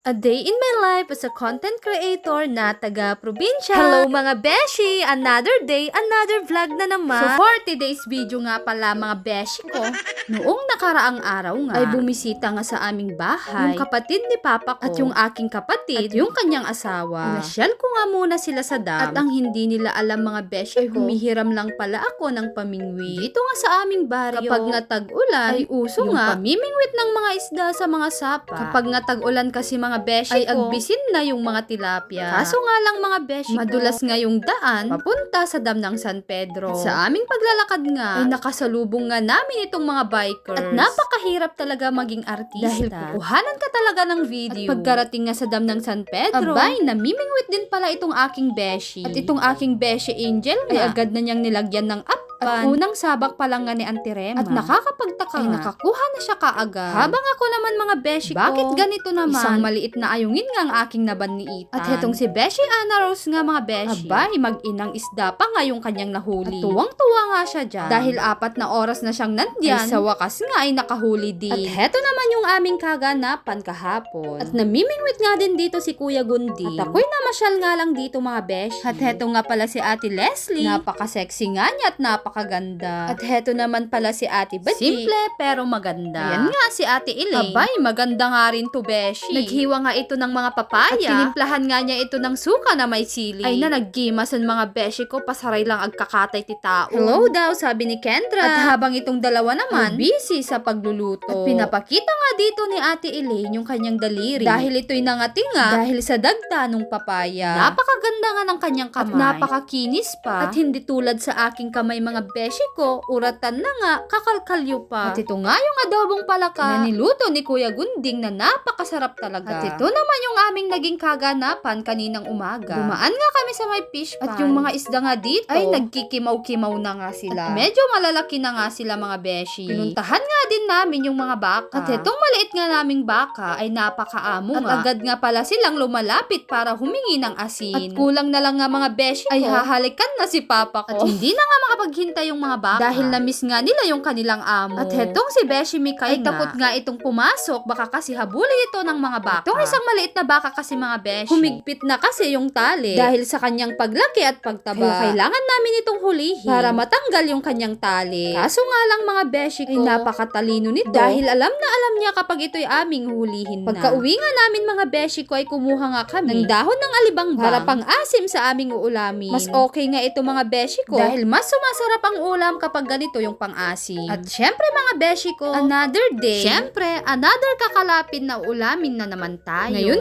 A day in my life as a content creator na taga-probinsya. Hello mga beshi! Another day, another vlog na naman. So for today's video nga pala mga beshi ko, noong nakaraang araw nga, ay bumisita nga sa aming bahay yung kapatid ni Papa ko at yung aking kapatid at yung kanyang asawa. Pinasyal ko nga muna sila sa dam at ang hindi nila alam mga beshi ko, humihiram lang pala ako ng pamingwit. Dito nga sa aming baryo, kapag nga tag-ulan, ay uso yung nga pamimingwit ng mga isda sa mga sapa. Kapag nga tag-ulan kasi mga beshi ay ko, agbisin na yung mga tilapia. Kaso nga lang mga beshi madulas nga yung daan papunta sa dam ng San Pedro. At sa aming paglalakad nga, ay nakasalubong nga namin itong mga bikers. At napakahirap talaga maging artista. Dahil kukuhanan ka talaga ng video. At pagkarating nga sa dam ng San Pedro, abay, namimingwit din pala itong aking beshi. At itong aking beshi Angel nga, ay agad na niyang nilagyan ng at unang sabak pa lang nga ni Auntie Rema. At nakakapagtaka nga, nakakuha na siya kaagad. Habang ako naman mga beshi ko, bakit ganito naman? Isang maliit na ayungin nga ang aking nabaniitan. At hetong si Beshi Ana Rose nga mga beshi, abay, mag-inang isda pa nga yung kanyang nahuli. At tuwang-tuwa nga siya dyan. Dahil 4 na oras na siyang nandyan, ay sa wakas nga ay nakahuli din. At heto naman yung aming kaganapan kahapon. At namimingwit nga din dito si Kuya Gundi. At ako'y namasyal nga lang dito mga beshi. At heto nga pala si Ate Leslie. Napaka-sexy nga niya at napakaganda. At heto naman pala si Ate Baji. Simple pero maganda. Ayan nga si Ate Elaine. Abay, maganda nga rin to beshi. Naghiwa nga ito ng mga papaya. At tinimplahan nga niya ito ng suka na may sili. Ay na naggimasan mga beshi ko, pasaray lang agkakatay ti tao. Hello daw, sabi ni Kendra. At habang itong dalawa naman, busy sa pagluluto. At pinapakita nga dito ni Ate Elaine yung kanyang daliri. Dahil ito'y nangatinga dahil sa dagta ng papaya. Napakaganda nga ng kanyang kamay. At napakakinis pa. At hindi tulad sa aking kamay mga beshi ko, uratan na nga, kakalkalyo pa. At ito nga yung adobong palaka na niluto ni Kuya Gunding na napakasarap talaga. At ito naman yung aming naging kaganapan kaninang umaga. Dumaan nga kami sa may fish pan. At yung mga isda nga dito ay nagkikimaw-kimaw na nga sila. At medyo malalaki na nga sila mga beshi. Pinuntahan nga din namin yung mga baka. At itong maliit nga naming baka ay napakaamo nga. At agad nga pala silang lumalapit para humingi ng asin. At kulang na lang nga mga beshi ko, ay hahalikan na si Papa ko. At hindi na nga makapaghintay yung mga baka. Dahil na-miss nga nila yung kanilang amo. At hetong si Beshi Mikay ay takot nga itong pumasok, baka kasi habulin ito ng mga baka. Itong isang maliit na baka kasi mga beshi, humigpit na kasi yung tali dahil sa kanyang paglaki at pagtaba. Kaya kailangan namin itong hulihin para matanggal yung kanyang tali. Kaso nga lang mga beshi ko, ay napakatalino nito dahil alam na alam niya kapag ito'y aming hulihin na. Pagka-uwi nga namin mga beshi ko ay kumuha nga kami ng dahon ng alibangbang para pang-asim sa aming uulamin. Mas okay nga ito mga beshi ko dahil mas sumasarap ang ulam kapag ganito yung pang-asim. At syempre mga beshi ko, another day, syempre another kakalapin na ulamin na naman tayo. Ngayon